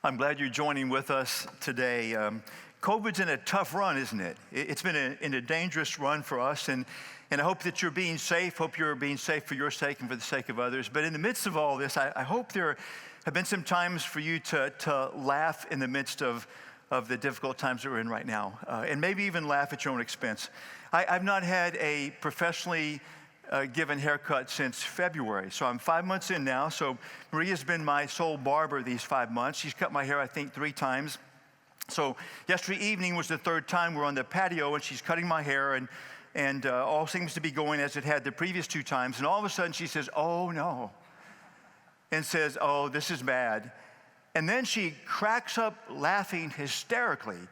I'm glad you're joining with us today. COVID's in a tough run, isn't it? It's been in a dangerous run for us, and I hope that you're being safe. Hope you're being safe for your sake and for the sake of others. But in the midst of all this, I hope there have been some times for you to laugh in the midst of the difficult times that we're in right now, and maybe even laugh at your own expense. I've not had a professionally given haircut since February. So I'm 5 months in now. So Maria's been my sole barber these 5 months. She's cut my hair, I think, 3 times. So yesterday evening was the 3rd time we're on the patio and she's cutting my hair and all seems to be going as it had the previous 2 times. And all of a sudden she says, "Oh no," and says, "Oh, this is bad." And then she cracks up laughing hysterically.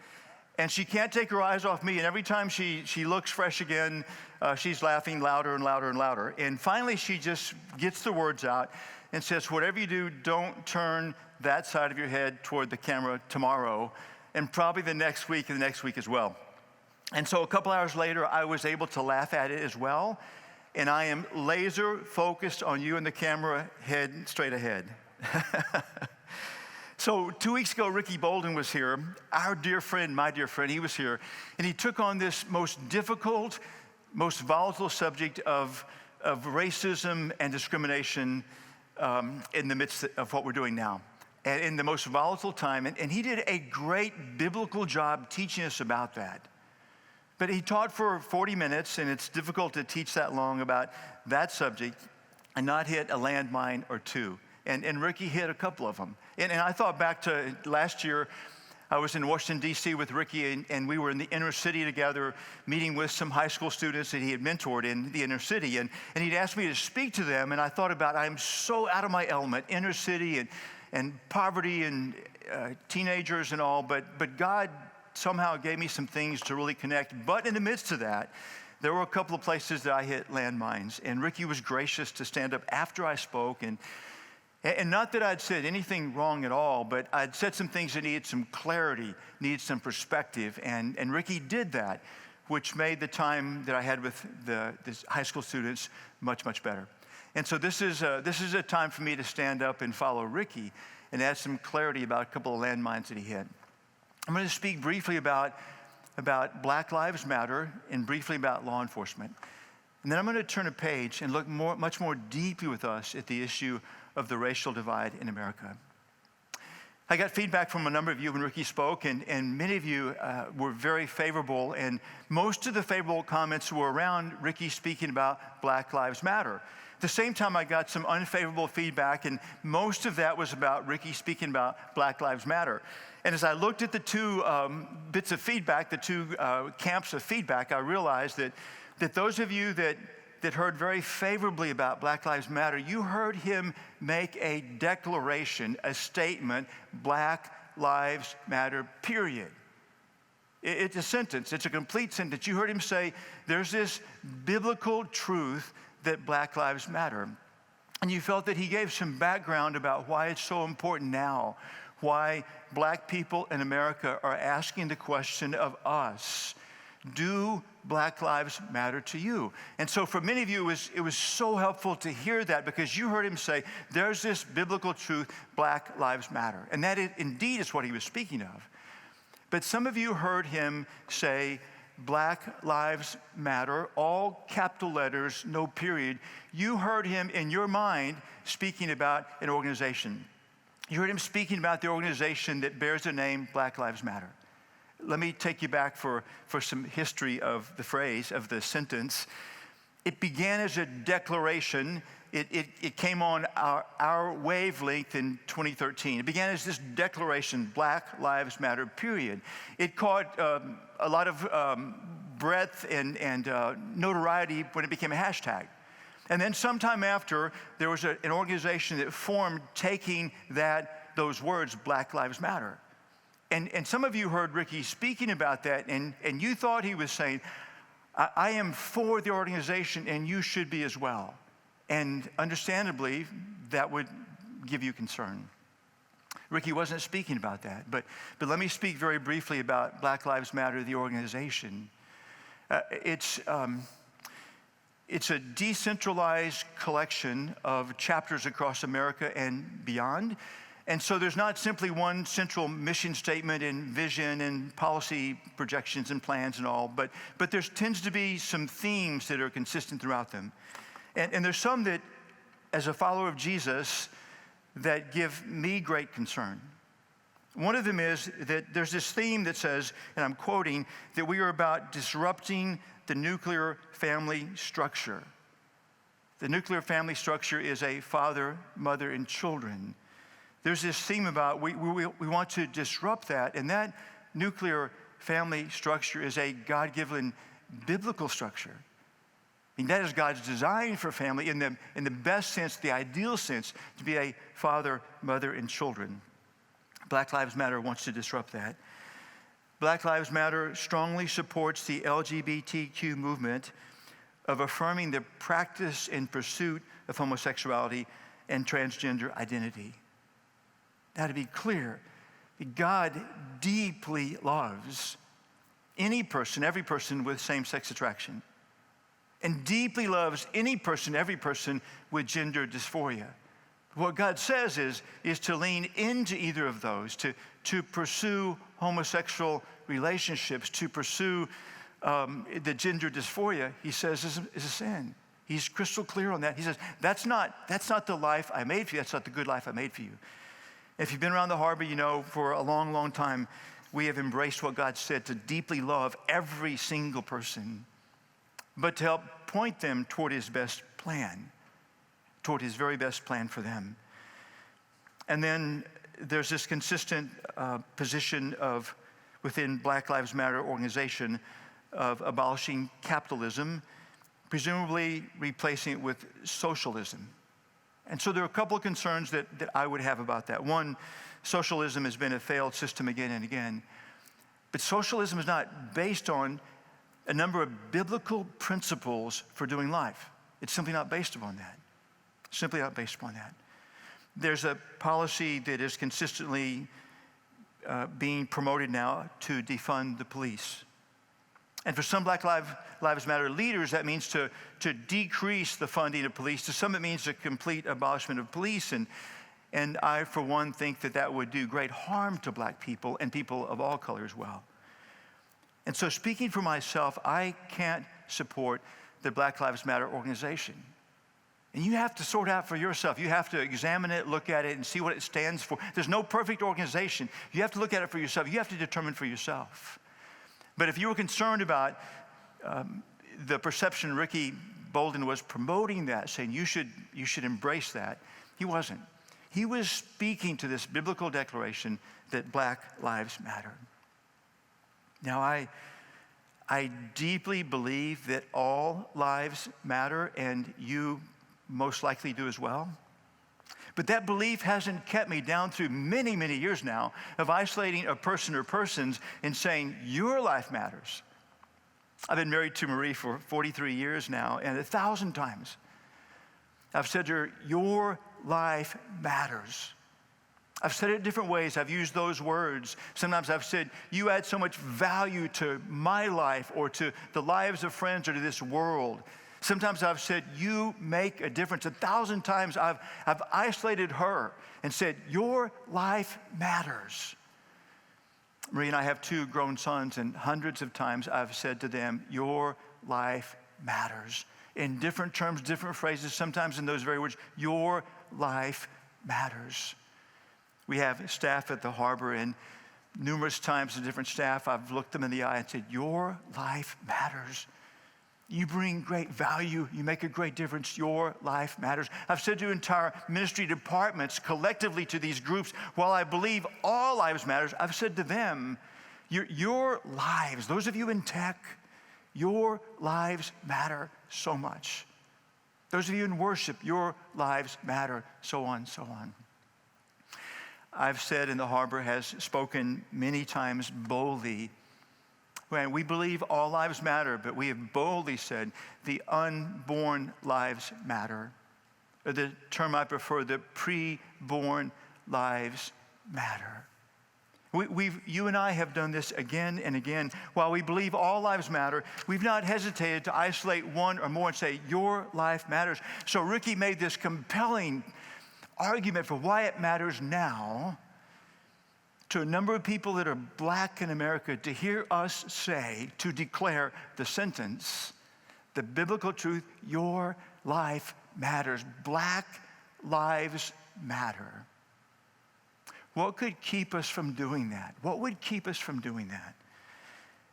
And she can't take her eyes off me. And every time she looks fresh again, she's laughing louder and louder and louder. And finally, she just gets the words out and says, "Whatever you do, don't turn that side of your head toward the camera tomorrow, and probably the next week and the next week as well." And so a couple hours later, I was able to laugh at it as well. And I am laser focused on you and the camera, head straight ahead. So 2 weeks ago, Ricky Baldwin was here, our dear friend, my dear friend. He was here, and he took on this most difficult, most volatile subject of racism and discrimination in the midst of what we're doing now, and in the most volatile time. And he did a great biblical job teaching us about that. But he taught for 40 minutes, and it's difficult to teach that long about that subject and not hit a landmine or two. And Ricky hit a couple of them. And I thought back to last year. I was in Washington, D.C. with Ricky, and we were in the inner city together, meeting with some high school students that he had mentored in the inner city. And he'd asked me to speak to them, and I thought about, I'm so out of my element, inner city and poverty and teenagers and all, but God somehow gave me some things to really connect. But in the midst of that, there were a couple of places that I hit landmines, and Ricky was gracious to stand up after I spoke, and not that I'd said anything wrong at all, but I'd said some things that needed some clarity, needed some perspective, and Ricky did that, which made the time that I had with the high school students much, much better. And so this is a time for me to stand up and follow Ricky and add some clarity about a couple of landmines that he hit. I'm going to speak briefly about Black Lives Matter and briefly about law enforcement. And then I'm going to turn a page and look much more deeply with us at the issue of the racial divide in America. I got feedback from a number of you when Ricky spoke, and many of you were very favorable, and most of the favorable comments were around Ricky speaking about Black Lives Matter. At the same time, I got some unfavorable feedback, and most of that was about Ricky speaking about Black Lives Matter. And as I looked at the 2 bits of feedback, the 2 camps of feedback, I realized that those of you that heard very favorably about Black Lives Matter, you heard him make a declaration, a statement, Black Lives Matter, period. It's a sentence. It's a complete sentence. You heard him say, there's this biblical truth that Black Lives Matter. And you felt that he gave some background about why it's so important now, why Black people in America are asking the question of us, do Black Lives matter to you? And so for many of you, it was so helpful to hear that, because you heard him say, there's this biblical truth, Black Lives Matter. And that indeed is what he was speaking of. But some of you heard him say, Black Lives Matter, all capital letters, no period. You heard him in your mind speaking about an organization. You heard him speaking about the organization that bears the name Black Lives Matter. Let me take you back for some history of the phrase, of the sentence. It began as a declaration. It came on our wavelength in 2013. It began as this declaration, Black Lives Matter, period. It caught a lot of breadth and notoriety when it became a hashtag. And then sometime after, there was an organization that formed taking those words, Black Lives Matter. And some of you heard Ricky speaking about that, and you thought he was saying, I am for the organization, and you should be as well. And understandably, that would give you concern. Ricky wasn't speaking about that, but let me speak very briefly about Black Lives Matter, the organization. It's a decentralized collection of chapters across America and beyond. And so there's not simply one central mission statement and vision and policy projections and plans and all, but there tends to be some themes that are consistent throughout them. And there's some that, as a follower of Jesus, that give me great concern. One of them is that there's this theme that says, and I'm quoting, that we are about disrupting the nuclear family structure. The nuclear family structure is a father, mother, and children. There's this theme about we want to disrupt that, and that nuclear family structure is a God-given biblical structure. I mean, that is God's design for family in the best sense, the ideal sense, to be a father, mother, and children. Black Lives Matter wants to disrupt that. Black Lives Matter strongly supports the LGBTQ movement of affirming the practice and pursuit of homosexuality and transgender identity. Now, to be clear, God deeply loves any person, every person with same-sex attraction, and deeply loves any person, every person with gender dysphoria. What God says is to lean into either of those, to pursue homosexual relationships, to pursue the gender dysphoria, he says is a sin. He's crystal clear on that. He says, that's not the life I made for you. That's not the good life I made for you. If you've been around the harbor, you know for a long, long time, we have embraced what God said to deeply love every single person, but to help point them toward his best plan, toward his very best plan for them. And then there's this consistent position within Black Lives Matter organization of abolishing capitalism, presumably replacing it with socialism. And so there are a couple of concerns that I would have about that. One, socialism has been a failed system again and again. But socialism is not based on a number of biblical principles for doing life. It's simply not based upon that. Simply not based upon that. There's a policy that is consistently being promoted now to defund the police. And for some Black Lives Matter leaders, that means to decrease the funding of police. To some, it means a complete abolishment of police. And I, for one, think that would do great harm to black people and people of all colors as well. And so speaking for myself, I can't support the Black Lives Matter organization. And you have to sort out for yourself. You have to examine it, look at it, and see what it stands for. There's no perfect organization. You have to look at it for yourself. You have to determine for yourself. But if you were concerned about the perception Ricky Baldwin was promoting that, saying you should embrace that, he wasn't. He was speaking to this biblical declaration that Black Lives Matter. Now, I deeply believe that all lives matter, and you most likely do as well. But that belief hasn't kept me down through many, many years now of isolating a person or persons and saying, your life matters. I've been married to Marie for 43 years now, and 1,000 times I've said to her, your life matters. I've said it in different ways. I've used those words. Sometimes I've said, you add so much value to my life or to the lives of friends or to this world. Sometimes I've said, you make a difference. 1,000 times I've isolated her and said, your life matters. Marie and I have 2 grown sons, and hundreds of times I've said to them, your life matters. In different terms, different phrases, sometimes in those very words, your life matters. We have staff at the harbor, and numerous times the different staff, I've looked them in the eye and said, your life matters. You bring great value. You make a great difference. Your life matters. I've said to entire ministry departments collectively to these groups, while I believe all lives matters, I've said to them, your lives, those of you in tech, your lives matter so much. Those of you in worship, your lives matter, so on, so on. I've said, and the harbor has spoken many times boldly, when we believe all lives matter, but we have boldly said the unborn lives matter. Or the term I prefer, the pre-born lives matter. You and I have done this again and again. While we believe all lives matter, we've not hesitated to isolate one or more and say, your life matters. So Ricky made this compelling argument for why it matters now to a number of people that are black in America to hear us say, to declare the sentence, the biblical truth, your life matters. Black lives matter. What could keep us from doing that? What would keep us from doing that?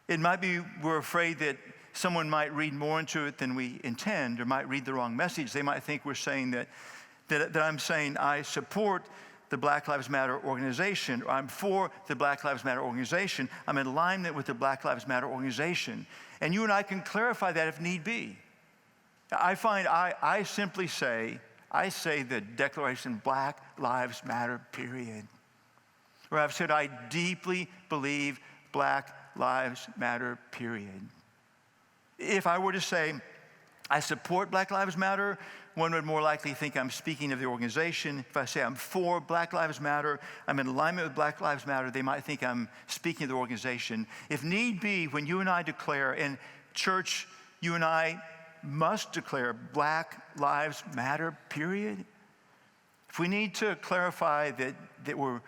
It might be we're afraid that someone might read more into it than we intend or might read the wrong message. They might think we're saying that I'm saying I support the Black Lives Matter organization, or I'm for the Black Lives Matter organization. I'm in alignment with the Black Lives Matter organization. And you and I can clarify that if need be. I find I simply say, I say the declaration, Black Lives Matter, period. Or I've said, I deeply believe Black Lives Matter, period. If I were to say, I support Black Lives Matter, one would more likely think I'm speaking of the organization. If I say I'm for Black Lives Matter, I'm in alignment with Black Lives Matter, they might think I'm speaking of the organization. If need be, when you and I declare, and church, you and I must declare Black Lives Matter, period. If we need to clarify that we're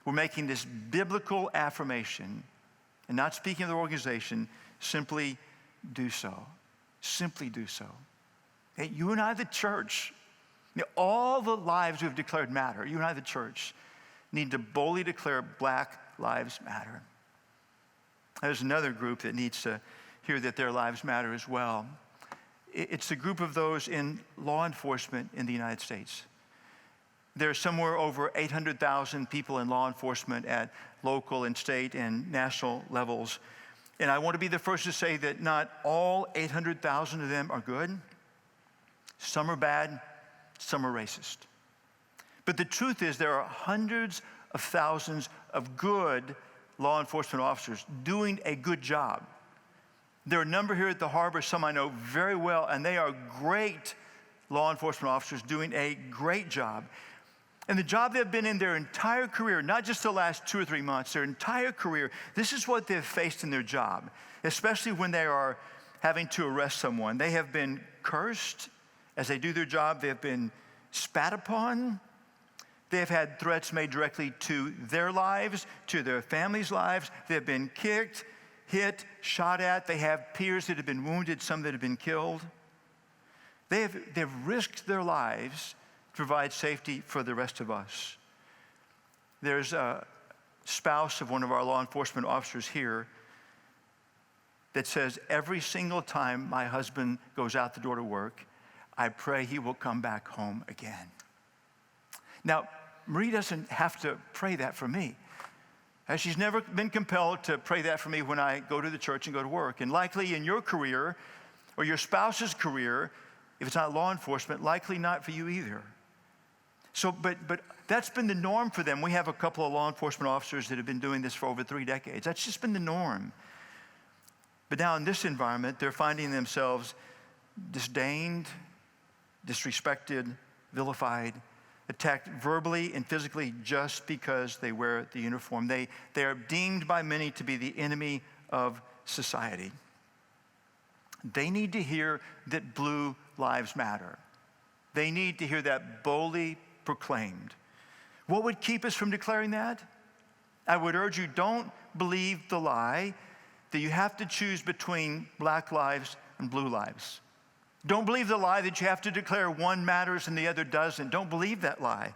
making this biblical affirmation and not speaking of the organization, simply do so. Simply do so. Hey, you and I, the church, all the lives we've declared matter. You and I, the church, need to boldly declare Black Lives Matter. There's another group that needs to hear that their lives matter as well. It's the group of those in law enforcement in the United States. There's somewhere over 800,000 people in law enforcement at local and state and national levels. And I want to be the first to say that not all 800,000 of them are good. Some are bad, some are racist. But the truth is there are hundreds of thousands of good law enforcement officers doing a good job. There are a number here at the harbor, some I know very well, and they are great law enforcement officers doing a great job. And the job they've been in their entire career, not just the last 2 or 3 months, their entire career, this is what they've faced in their job, especially when they are having to arrest someone. They have been cursed as they do their job. They have been spat upon. They have had threats made directly to their lives, to their families' lives. They have been kicked, hit, shot at. They have peers that have been wounded, some that have been killed. They've risked their lives to provide safety for the rest of us. There's a spouse of one of our law enforcement officers here that says, every single time my husband goes out the door to work, I pray he will come back home again. Now, Marie doesn't have to pray that for me. She's never been compelled to pray that for me when I go to the church and go to work. And likely in your career or your spouse's career, if it's not law enforcement, likely not for you either. So, but that's been the norm for them. We have a couple of law enforcement officers that have been doing this for over 3 decades. That's just been the norm. But now in this environment, they're finding themselves disdained, disrespected, vilified, attacked verbally and physically just because they wear the uniform. They are deemed by many to be the enemy of society. They need to hear that blue lives matter. They need to hear that boldly proclaimed. What would keep us from declaring that? I would urge you, don't believe the lie that you have to choose between black lives and blue lives. Don't believe the lie that you have to declare one matters and the other doesn't. Don't believe that lie.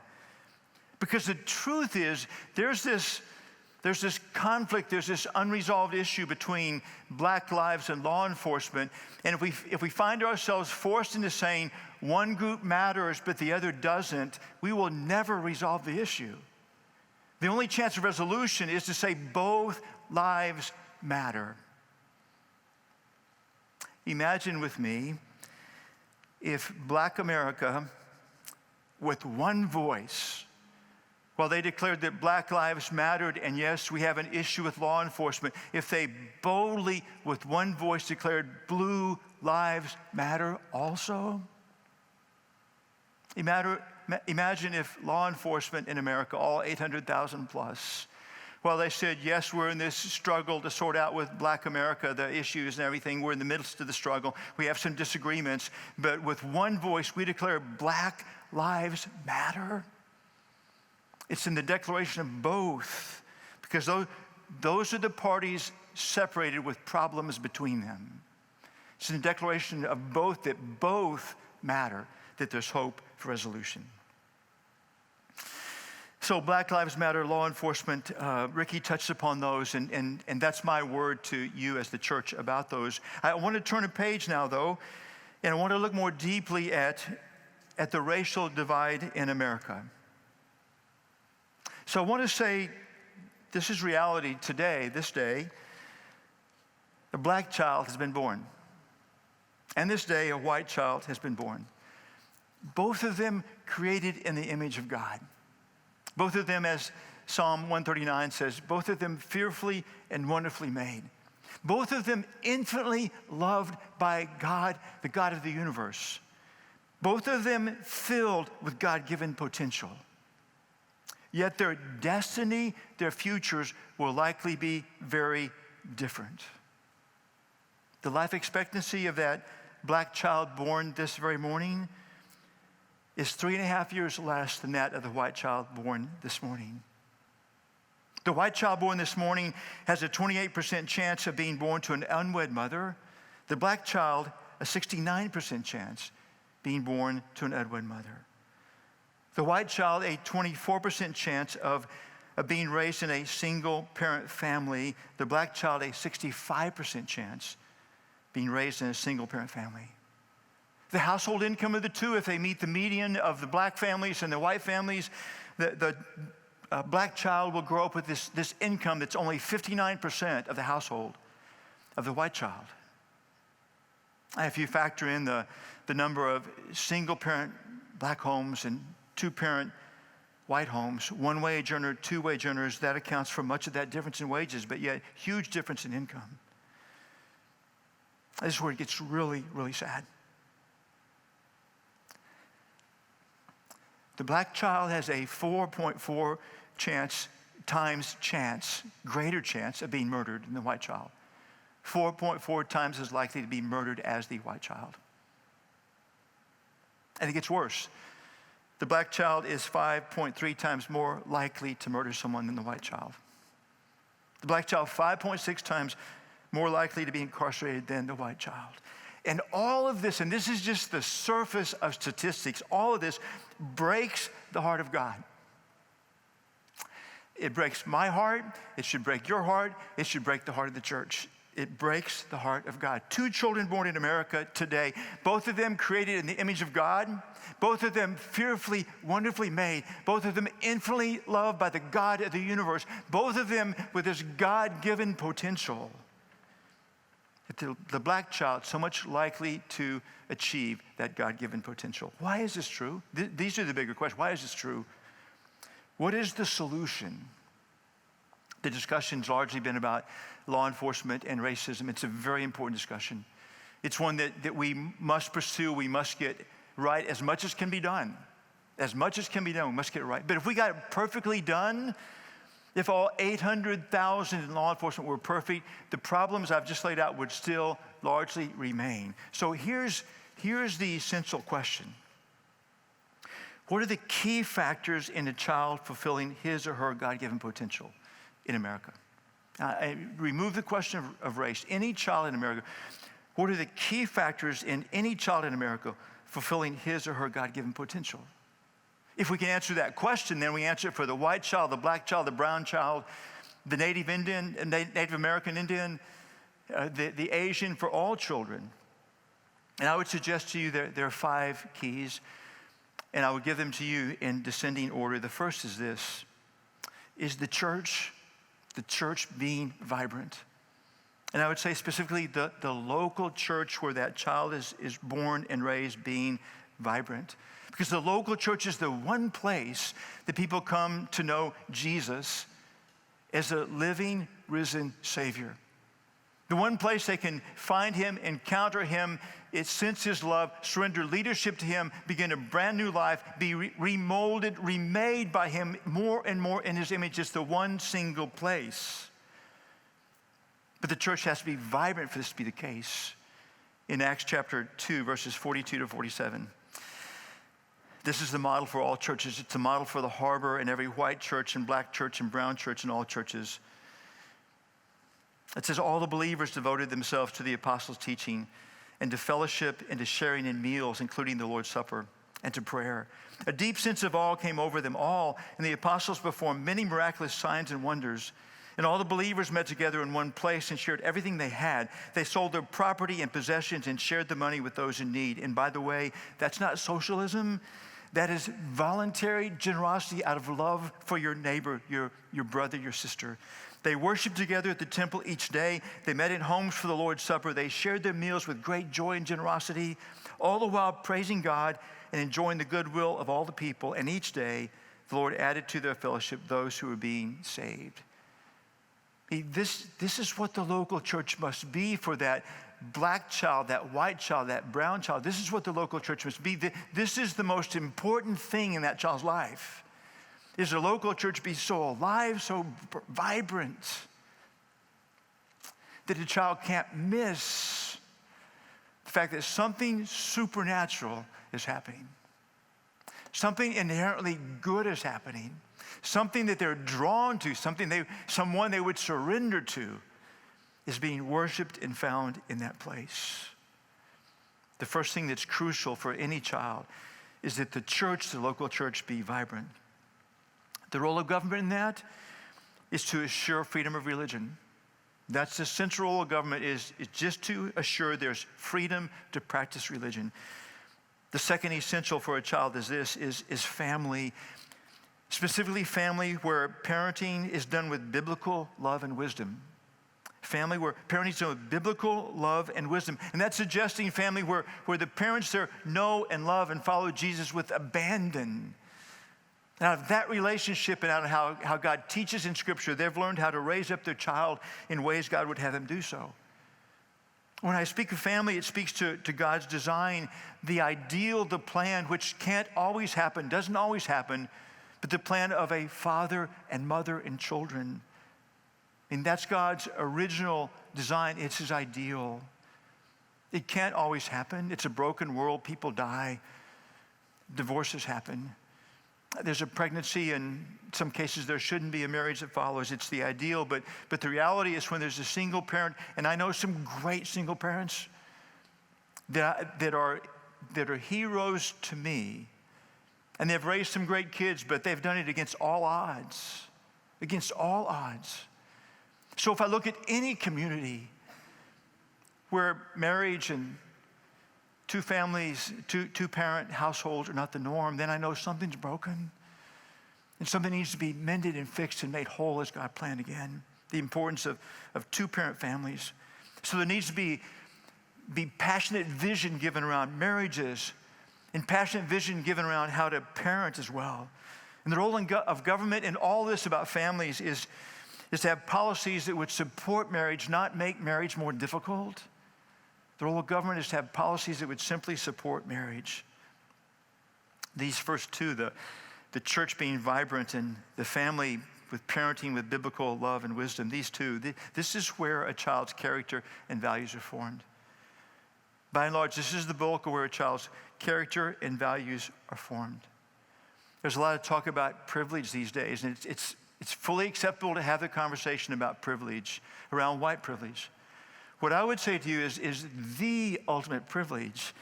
Because the truth is, there's this conflict, there's this unresolved issue between black lives and law enforcement. And if we find ourselves forced into saying one group matters but the other doesn't, we will never resolve the issue. The only chance of resolution is to say both lives matter. Imagine with me if Black America, with one voice, while they declared that black lives mattered, and yes, we have an issue with law enforcement, if they boldly, with one voice, declared blue lives matter also. Imagine if law enforcement in America, all 800,000 plus, while they said, yes, we're in this struggle to sort out with Black America the issues and everything, we're in the midst of the struggle, we have some disagreements, but with one voice we declare black lives matter. It's in the declaration of both, because those are the parties separated with problems between them. It's in the declaration of both that both matter, that there's hope for resolution. So Black Lives Matter, law enforcement, Ricky touched upon those, and that's my word to you as the church about those. I want to turn a page now, though, and I want to look more deeply at the racial divide in America. So I want to say, this is reality today, this day. A black child has been born. And this day, a white child has been born. Both of them created in the image of God. Both of them, as Psalm 139 says, both of them fearfully and wonderfully made. Both of them infinitely loved by God, the God of the universe. Both of them filled with God-given potential. Yet their destiny, their futures will likely be very different. The life expectancy of that black child born this very morning is 3.5 years less than that of the white child born this morning. The white child born this morning has a 28% chance of being born to an unwed mother. The black child, a 69% chance being born to an unwed mother. The white child, a 24% chance of being raised in a single-parent family. The black child, a 65% chance being raised in a single-parent family. The household income of the two, if they meet the median of the black families and the white families, the black child will grow up with this income that's only 59% of the household of the white child. If you factor in the number of single-parent black homes and two-parent white homes, one-wage earner, two-wage earners, that accounts for much of that difference in wages, but yet huge difference in income. This is where it gets really, really sad. The black child has a 4.4 greater chance of being murdered than the white child. 4.4 times as likely to be murdered as the white child. And it gets worse. The black child is 5.3 times more likely to murder someone than the white child. The black child, 5.6 times more likely to be incarcerated than the white child. And all of this, and this is just the surface of statistics, all of this breaks the heart of God. It breaks my heart. It should break your heart. It should break the heart of the church. It breaks the heart of God. 2 children born in America today, both of them created in the image of God, both of them fearfully, wonderfully made, both of them infinitely loved by the God of the universe, both of them with this God-given potential. The black child so much likely to achieve that God-given potential. Why is this true? These are the bigger questions. Why is this true? What is the solution? The discussion's largely been about law enforcement and racism. It's a very important discussion. It's one that we must pursue, we must get right as much as can be done. As much as can be done, we must get it right. But if we got it perfectly done, if all 800,000 in law enforcement were perfect, the problems I've just laid out would still largely remain. So here's the essential question. What are the key factors in a child fulfilling his or her God-given potential in America? I remove the question of race. Any child in America, what are the key factors in any child in America fulfilling his or her God-given potential? If we can answer that question, then we answer it for the white child, the black child, the brown child, the Native Indian, Native American Indian, the Asian, for all children. And I would suggest to you there are 5 keys, and I would give them to you in descending order. The first is this: is the church being vibrant? And I would say specifically the local church where that child is born and raised being vibrant. Because the local church is the one place that people come to know Jesus as a living, risen Savior. The one place they can find him, encounter him, sense his love, surrender leadership to him, begin a brand new life, be remolded, remade by him more and more in his image. It's the one single place. But the church has to be vibrant for this to be the case. In Acts chapter 2, verses 42 to 47. This is the model for all churches. It's the model for the Harbor and every white church and black church and brown church and all churches. It says all the believers devoted themselves to the apostles' teaching and to fellowship and to sharing in meals, including the Lord's Supper, and to prayer. A deep sense of awe came over them all, and the apostles performed many miraculous signs and wonders. And all the believers met together in one place and shared everything they had. They sold their property and possessions and shared the money with those in need. And by the way, that's not socialism. That is voluntary generosity out of love for your neighbor, your brother, your sister. They worshiped together at the temple each day. They met in homes for the Lord's Supper. They shared their meals with great joy and generosity, all the while praising God and enjoying the goodwill of all the people. And each day, the Lord added to their fellowship those who were being saved. This is what the local church must be for that black child, that white child, that brown child. This is what the local church must be. This is the most important thing in that child's life. Is the local church be so alive, so vibrant, that the child can't miss the fact that something supernatural is happening. Something inherently good is happening. Something that they're drawn to, someone they would surrender to, is being worshiped and found in that place. The first thing that's crucial for any child is that the church, the local church, be vibrant. The role of government in that is to assure freedom of religion. That's the central role of government, is just to assure there's freedom to practice religion. The second essential for a child is family, specifically family where parenting is done with biblical love and wisdom. Family where parenting is done with biblical love and wisdom. And that's suggesting family where the parents there know and love and follow Jesus with abandon. And out of that relationship and out of how God teaches in Scripture, they've learned how to raise up their child in ways God would have them do so. When I speak of family, it speaks to God's design, the ideal, the plan, which can't always happen, doesn't always happen, but the plan of a father and mother and children. And that's God's original design. It's his ideal. It can't always happen. It's a broken world. People die. Divorces happen. There's a pregnancy. In some cases, there shouldn't be a marriage that follows. It's the ideal. But the reality is when there's a single parent, and I know some great single parents that are heroes to me, and they've raised some great kids, but they've done it against all odds. Against all odds. So if I look at any community where marriage and two families, two-parent households are not the norm, then I know something's broken. And something needs to be mended and fixed and made whole as God planned again. The importance of two-parent families. So there needs to be passionate vision given around marriages and passionate vision given around how to parent as well. And the role of government in all this about families is to have policies that would support marriage, not make marriage more difficult. The role of government is to have policies that would simply support marriage. These first two, the church being vibrant and the family with parenting with biblical love and wisdom, these two, this is where a child's character and values are formed. By and large, this is the bulk of where a child's character and values are formed. There's a lot of talk about privilege these days, and it's fully acceptable to have the conversation about privilege, around white privilege. What I would say to you is the ultimate privilege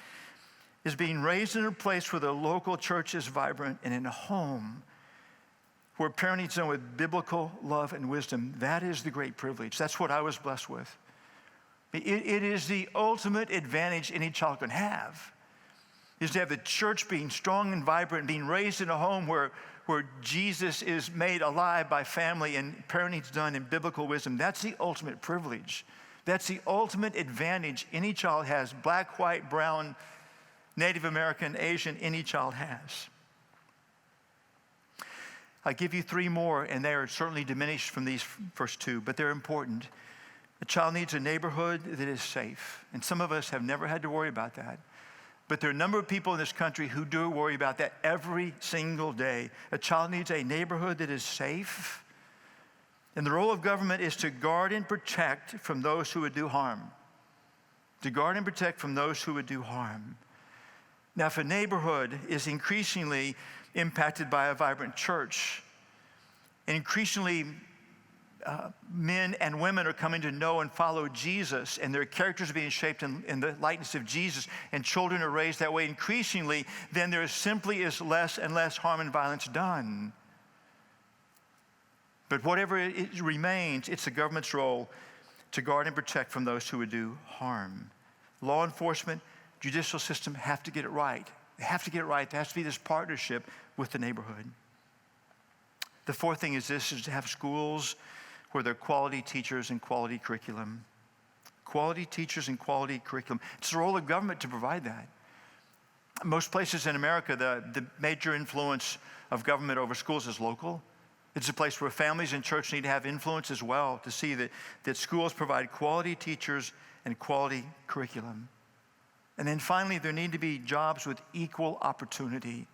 is being raised in a place where the local church is vibrant and in a home where parenting is done with biblical love and wisdom. That is the great privilege. That's what I was blessed with. It is the ultimate advantage any child can have, is to have the church being strong and vibrant, being raised in a home where Jesus is made alive by family and parenting is done in biblical wisdom. That's the ultimate privilege. That's the ultimate advantage any child has, black, white, brown, Native American, Asian, any child has. I give you three more, and they are certainly diminished from these first two, but they're important. A child needs a neighborhood that is safe. And some of us have never had to worry about that. But there are a number of people in this country who do worry about that every single day. A child needs a neighborhood that is safe. And the role of government is to guard and protect from those who would do harm. To guard and protect from those who would do harm. Now, if a neighborhood is increasingly impacted by a vibrant church, and increasingly men and women are coming to know and follow Jesus, and their characters are being shaped in the likeness of Jesus, and children are raised that way increasingly, then there simply is less and less harm and violence done. But whatever it remains, it's the government's role to guard and protect from those who would do harm. Law enforcement, judicial system have to get it right. They have to get it right. There has to be this partnership with the neighborhood. The fourth thing is this, is to have schools where there are quality teachers and quality curriculum. Quality teachers and quality curriculum. It's the role of government to provide that. Most places in America, the major influence of government over schools is local. It's a place where families and church need to have influence as well to see that schools provide quality teachers and quality curriculum. And then finally, there need to be jobs with equal opportunity.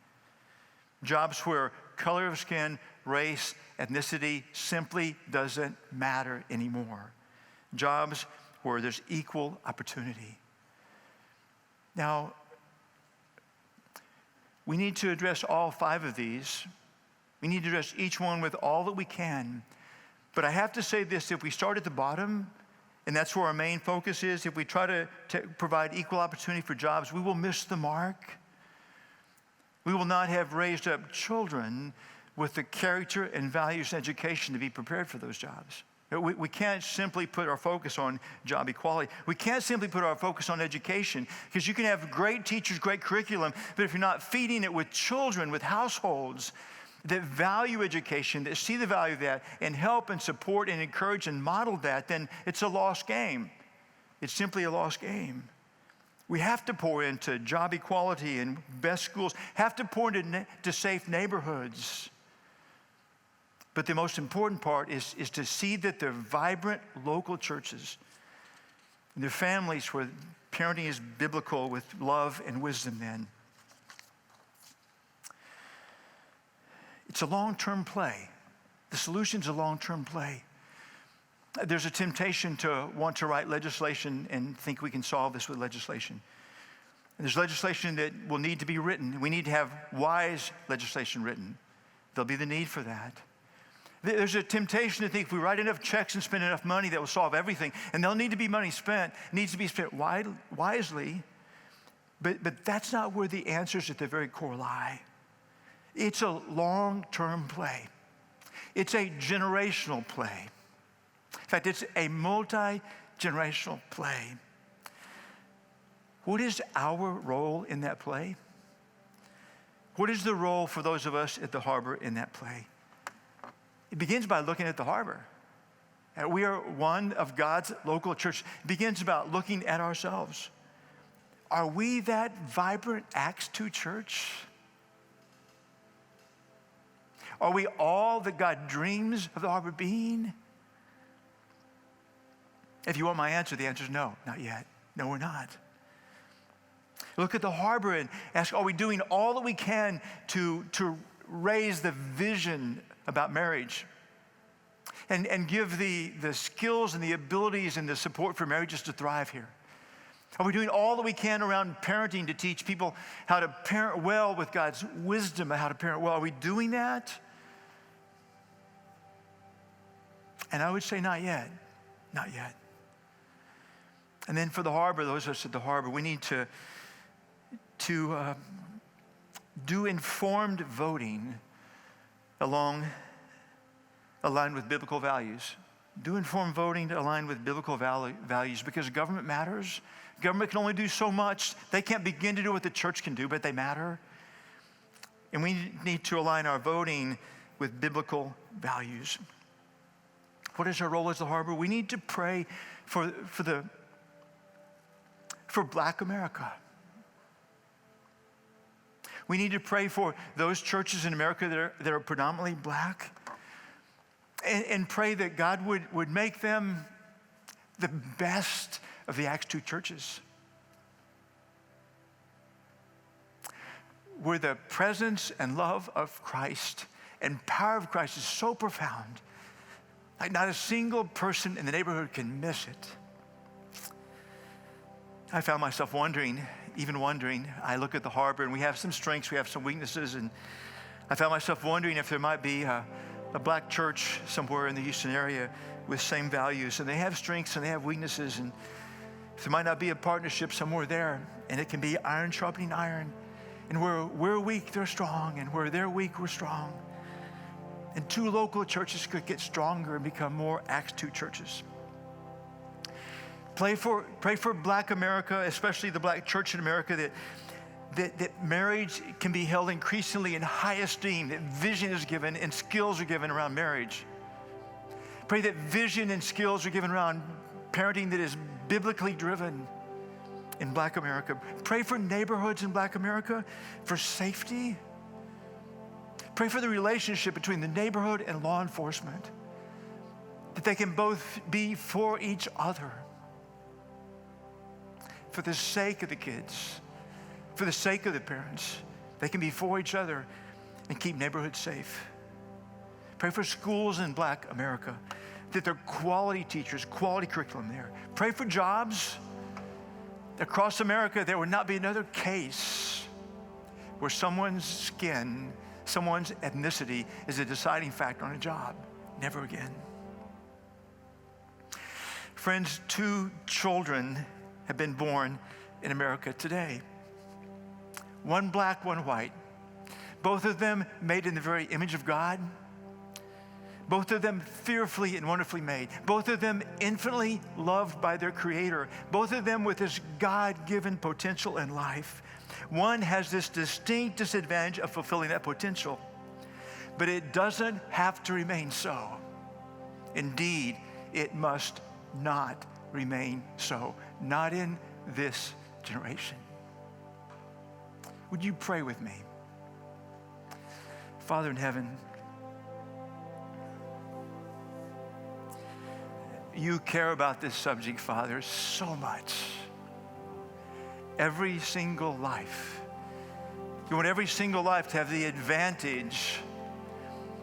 Jobs where color of skin, race, ethnicity simply doesn't matter anymore. Jobs where there's equal opportunity. Now, we need to address all five of these. We need to address each one with all that we can. But I have to say this, if we start at the bottom, and that's where our main focus is, if we try to provide equal opportunity for jobs, we will miss the mark. We will not have raised up children with the character and values and education to be prepared for those jobs. We can't simply put our focus on job equality. We can't simply put our focus on education, because you can have great teachers, great curriculum, but if you're not feeding it with children, with households that value education, that see the value of that, and help and support and encourage and model that, then it's a lost game. It's simply a lost game. We have to pour into job equality and best schools, have to pour into safe neighborhoods. But the most important part is to see that they're vibrant local churches and their families where parenting is biblical with love and wisdom then. It's a long-term play. The solution's a long-term play. There's a temptation to want to write legislation and think we can solve this with legislation. And there's legislation that will need to be written. We need to have wise legislation written. There'll be the need for that. There's a temptation to think if we write enough checks and spend enough money that will solve everything, and there'll need to be money spent, needs to be spent wisely. But that's not where the answers at the very core lie. It's a long-term play. It's a generational play. In fact, it's a multi-generational play. What is our role in that play? What is the role for those of us at the harbor in that play? It begins by looking at the harbor. We are one of God's local church. It begins about looking at ourselves. Are we that vibrant Acts 2 church? Are we all that God dreams of the harbor being? If you want my answer, the answer is no, not yet. No, we're not. Look at the harbor and ask, are we doing all that we can to raise the vision about marriage and give the skills and the abilities and the support for marriages to thrive here? Are we doing all that we can around parenting to teach people how to parent well with God's wisdom, how to parent well? Are we doing that? And I would say not yet, not yet. And then for the harbor, those of us at the harbor, we need to do informed voting aligned with biblical values. Do informed voting to align with biblical values, because government matters. Government can only do so much. They can't begin to do what the church can do, but they matter. And we need to align our voting with biblical values. What is our role as the harbor? We need to pray for Black America. We need to pray for those churches in America that are predominantly Black, and pray that God would make them the best of the Acts 2 churches, where the presence and love of Christ and power of Christ is so profound, like not a single person in the neighborhood can miss it. I found myself wondering, even wondering. I look at the harbor, and we have some strengths, we have some weaknesses, and I found myself wondering if there might be a black church somewhere in the Houston area with same values, and they have strengths and they have weaknesses, and if there might not be a partnership somewhere there, and it can be iron sharpening iron, and where we're weak, they're strong, and where they're weak, we're strong. And two local churches could get stronger and become more Acts 2 churches. Pray for Black America, especially the Black church in America, that marriage can be held increasingly in high esteem, that vision is given and skills are given around marriage. Pray that vision and skills are given around parenting that is biblically driven in Black America. Pray for neighborhoods in Black America for safety. Pray for the relationship between the neighborhood and law enforcement, that they can both be for each other. For the sake of the kids, for the sake of the parents, they can be for each other and keep neighborhoods safe. Pray for schools in Black America, that they're quality teachers, quality curriculum there. Pray for jobs across America. There would not be another case where someone's skin, someone's ethnicity is a deciding factor on a job. Never again. Friends, 2 children have been born in America today. One black, one white. Both of them made in the very image of God. Both of them fearfully and wonderfully made. Both of them infinitely loved by their Creator. Both of them with this God-given potential in life. One has this distinct disadvantage of fulfilling that potential, but it doesn't have to remain so. Indeed, it must not remain so. Not in this generation. Would you pray with me? Father in heaven, you care about this subject, Father, so much. Every single life. You want every single life to have the advantage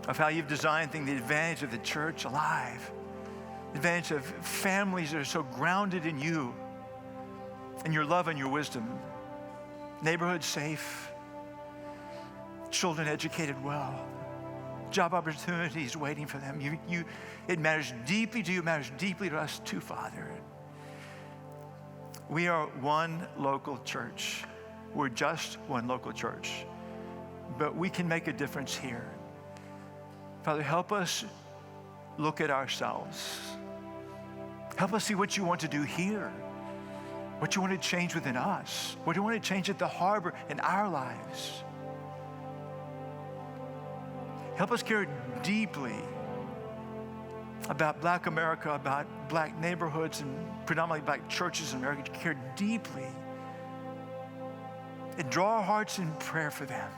of how you've designed things, the advantage of the church alive, the advantage of families that are so grounded in you and your love and your wisdom, neighborhoods safe, children educated well, job opportunities waiting for them. It matters deeply to you, it matters deeply to us too, Father. We are one local church. We're just one local church, but we can make a difference here. Father, help us look at ourselves. Help us see what you want to do here, what you want to change within us, what you want to change at the harbor in our lives. Help us care deeply about Black America, about Black neighborhoods and predominantly Black churches in America, to care deeply and draw our hearts in prayer for them.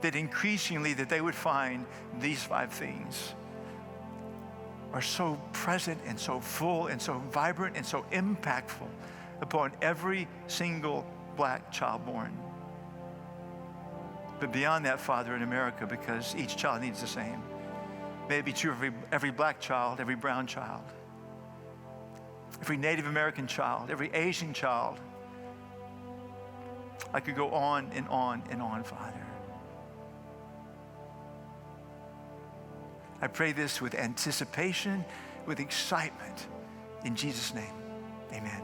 That increasingly that they would find these 5 things are so present and so full and so vibrant and so impactful upon every single Black child born. But beyond that, Father, in America, because each child needs the same. May it be true of every Black child, every brown child, every Native American child, every Asian child. I could go on and on and on, Father. I pray this with anticipation, with excitement. In Jesus' name, amen.